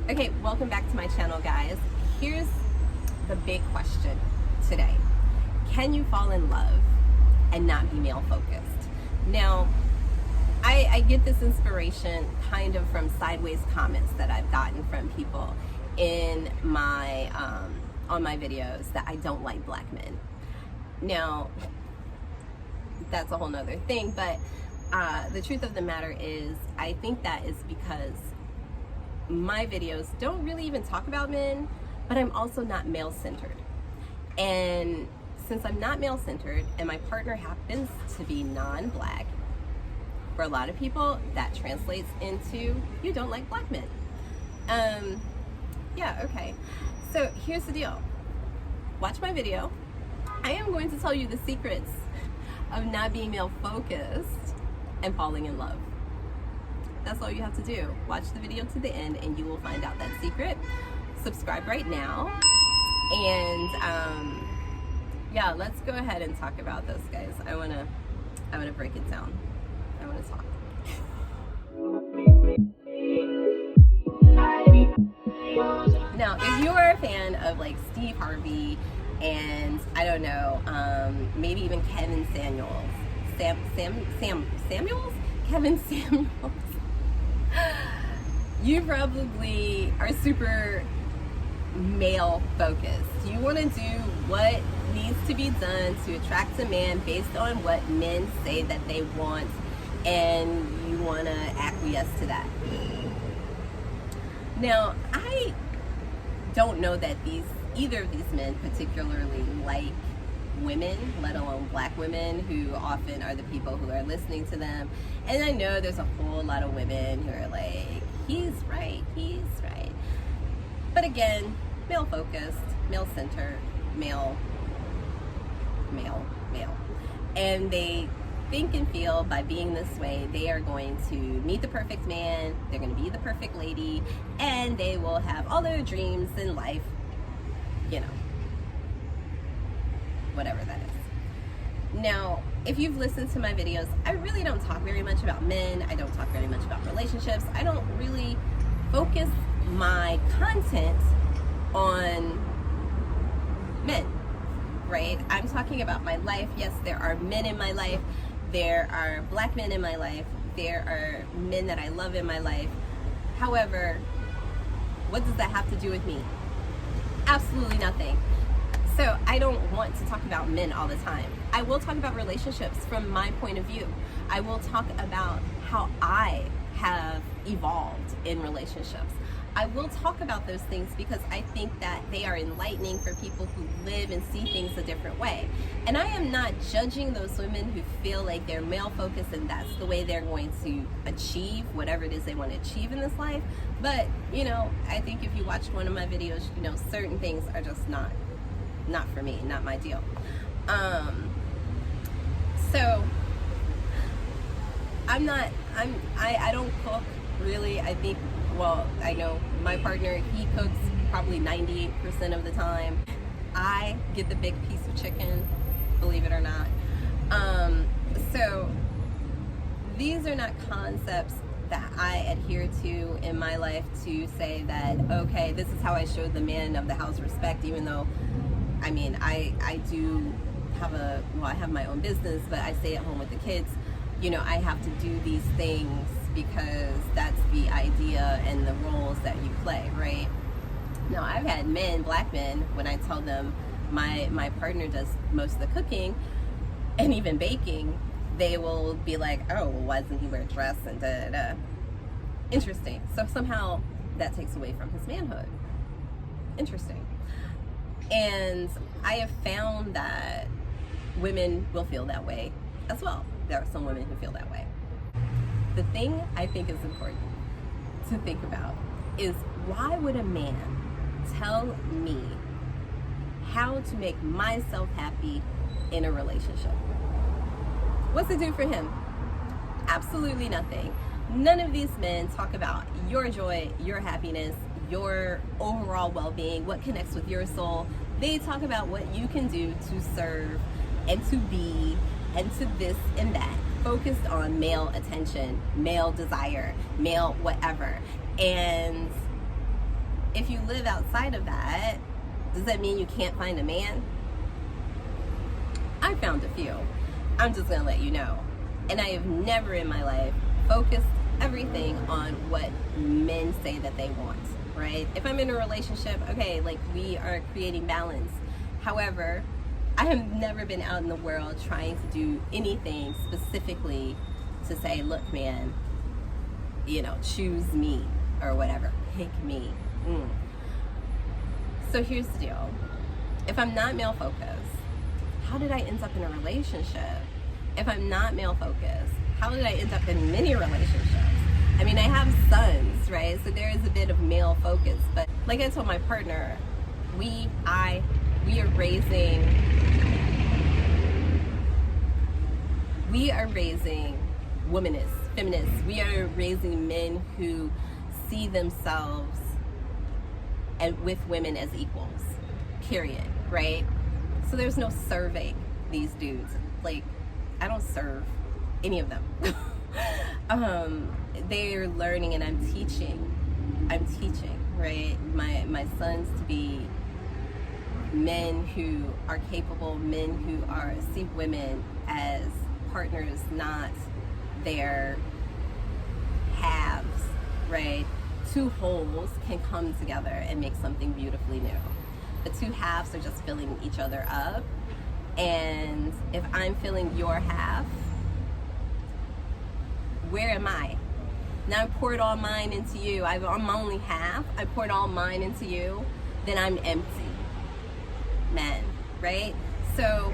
Okay, welcome back to my channel, guys. Here's the big question today. Can you fall in love and not be male focused? Now, I get this inspiration kind of from sideways comments that I've gotten from people in my on my videos that I don't like black men. Now, that's a whole nother thing, but the truth of the matter is I think that is because my videos don't really even talk about men, but I'm also not male-centered. And since I'm not male-centered and my partner happens to be non-black, for a lot of people that translates into you don't like black men. Yeah, okay. So here's the deal. Watch my video. I am going to tell you the secrets of not being male-focused and falling in love. That's all you have to do. Watch the video to the end and you will find out that secret. Subscribe right now. And yeah, let's go ahead and talk about this, guys. I wanna break it down. I wanna talk. Now, if you're a fan of like Steve Harvey and I don't know, maybe even Kevin Samuels, Samuels? Kevin Samuels. You probably are super male focused. You want to do what needs to be done to attract a man based on what men say that they want, and you want to acquiesce to that. Now, I don't know that either of these men particularly like women, let alone black women, who often are the people who are listening to them. And I know there's a whole lot of women who are like, he's right. But again, male focused, male centered, male. And they think and feel by being this way, they are going to meet the perfect man, they're going to be the perfect lady, and they will have all their dreams in life, you know, whatever that is. Now, if you've listened to my videos, I really don't talk very much about men. I don't talk very much about relationships. I don't really focus my content on men, right? I'm talking about my life. Yes, there are men in my life. There are black men in my life. There are men that I love in my life. However, what does that have to do with me? Absolutely nothing. So I don't want to talk about men all the time. I will talk about relationships from my point of view. I will talk about how I have evolved in relationships. I will talk about those things because I think that they are enlightening for people who live and see things a different way. And I am not judging those women who feel like they're male focused and that's the way they're going to achieve whatever it is they want to achieve in this life. But, you know, I think if you watch one of my videos, you know, certain things are just not for me, not my deal. So I don't cook really. I think, well, I know my partner, he cooks probably 98% of the time. I get the big piece of chicken, believe it or not. So these are not concepts that I adhere to in my life to say that, okay, this is how I show the man of the house respect, even though, I mean, I do have I have my own business, but I stay at home with the kids. You know, I have to do these things because that's the idea and the roles that you play, right? Now, I've had men, black men, when I tell them my partner does most of the cooking and even baking, they will be like, oh, well, why doesn't he wear a dress and da-da-da. Interesting. So somehow that takes away from his manhood. Interesting. And I have found that women will feel that way as well. There are some women who feel that way. The thing I think is important to think about is, why would a man tell me how to make myself happy in a relationship? What's it do for him? Absolutely nothing. None of these men talk about your joy, your happiness, your overall well-being, what connects with your soul. They talk about what you can do to serve and to be and to this and that, focused on male attention, male desire, male whatever. And if you live outside of that, does that mean you can't find a man? I found a few. I'm just gonna let you know. And I have never in my life focused everything on what men say that they want, right? If I'm in a relationship, okay, like we are creating balance. However, I have never been out in the world trying to do anything specifically to say, look, man, you know, choose me or whatever, pick me. So here's the deal. If I'm not male focused, how did I end up in a relationship? If I'm not male focused, how did I end up in many relationships? I mean, I have sons, right? So there is a bit of male focus, but like I told my partner, we are raising womanists, feminists. We are raising men who see themselves and with women as equals, period, right? So there's no serving these dudes. Like, I don't serve any of them. They're learning and I'm teaching, right? My sons to be men who are capable, men who see women as partners, not their halves, right? Two wholes can come together and make something beautifully new. The two halves are just filling each other up. And if I'm filling your half, where am I? Now I poured all mine into you. I'm only half. I poured all mine into you. Then I'm empty, man, right? So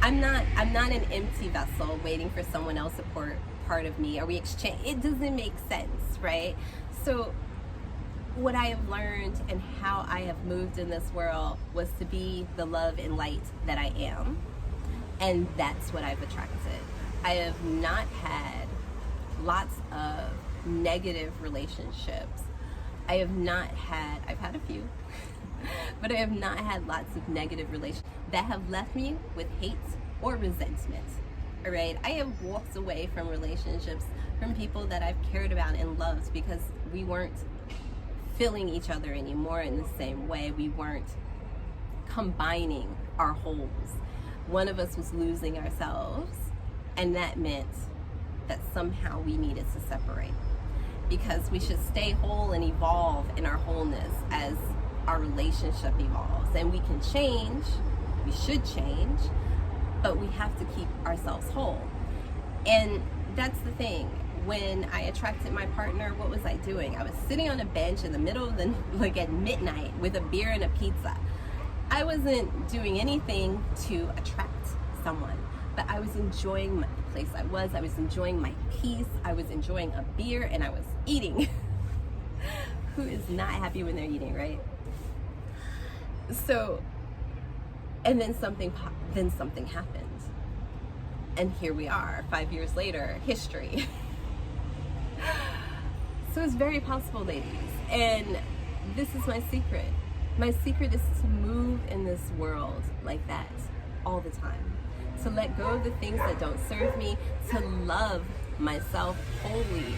I'm not an empty vessel waiting for someone else to pour part of me, or we exchange. It doesn't make sense, right? So what I have learned and how I have moved in this world was to be the love and light that I am, and that's what I've attracted. I have not had lots of negative relationships. I've had a few, but I have not had lots of negative relationships that have left me with hate or resentment. All right, I have walked away from relationships, from people that I've cared about and loved, because we weren't filling each other anymore in the same way. We weren't combining our wholes. One of us was losing ourselves, and that meant that somehow we needed to separate, because we should stay whole and evolve in our wholeness as our relationship evolves. And we can change, we should change, but we have to keep ourselves whole. And that's the thing. When I attracted my partner, what was I doing? I was sitting on a bench in the middle of the, like at midnight, with a beer and a pizza. I wasn't doing anything to attract someone, but I was enjoying the place I was enjoying my peace, I was enjoying a beer, and I was eating. Who is not happy when they're eating, right? So, and then something happened. And here we are, 5 years later, history. So it's very possible, ladies. And this is my secret. My secret is to move in this world like that all the time. To let go of the things that don't serve me, to love myself wholly,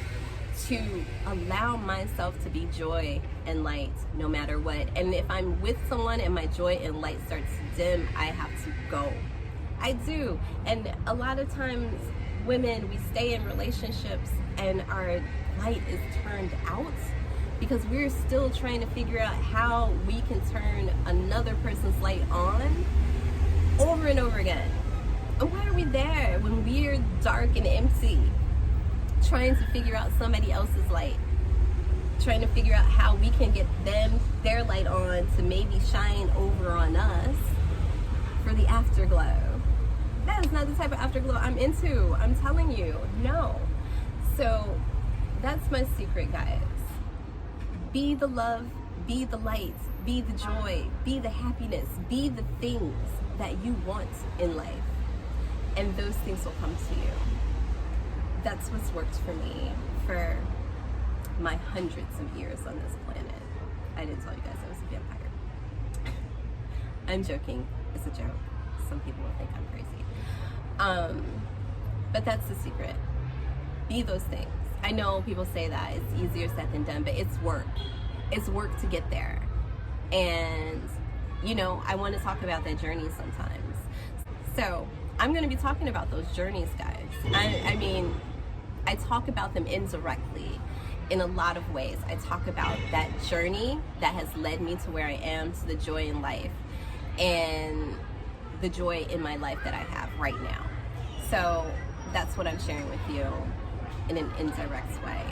to allow myself to be joy and light no matter what. And if I'm with someone and my joy and light starts to dim, I have to go. I do. And a lot of times, women, we stay in relationships and our light is turned out because we're still trying to figure out how we can turn another person's light on over and over again. And why are we there when we're dark and empty, trying to figure out somebody else's light, trying to figure out how we can get their light on to maybe shine over on us for the afterglow? That is not the type of afterglow I'm into. I'm telling you, no. So that's my secret, guys. Be the love, be the light, be the joy, be the happiness, be the things that you want in life. And those things will come to you. That's what's worked for me for my hundreds of years on this planet. I didn't tell you guys I was a vampire. I'm joking. It's a joke. Some people will think I'm crazy. But that's the secret. Be those things. I know people say that it's easier said than done, but it's work. it's work to get there. And, you know, I want to talk about that journey sometimes. So I'm going to be talking about those journeys, guys. I mean, I talk about them indirectly in a lot of ways. I talk about that journey that has led me to where I am, to the joy in life, and the joy in my life that I have right now. So that's what I'm sharing with you in an indirect way.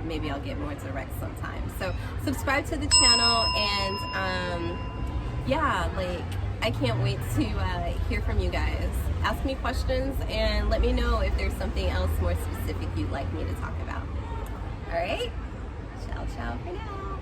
Maybe I'll get more direct sometime. So subscribe to the channel, and yeah, like, I can't wait to hear from you guys. Ask me questions and let me know if there's something else more specific you'd like me to talk about. All right? Ciao, ciao for now.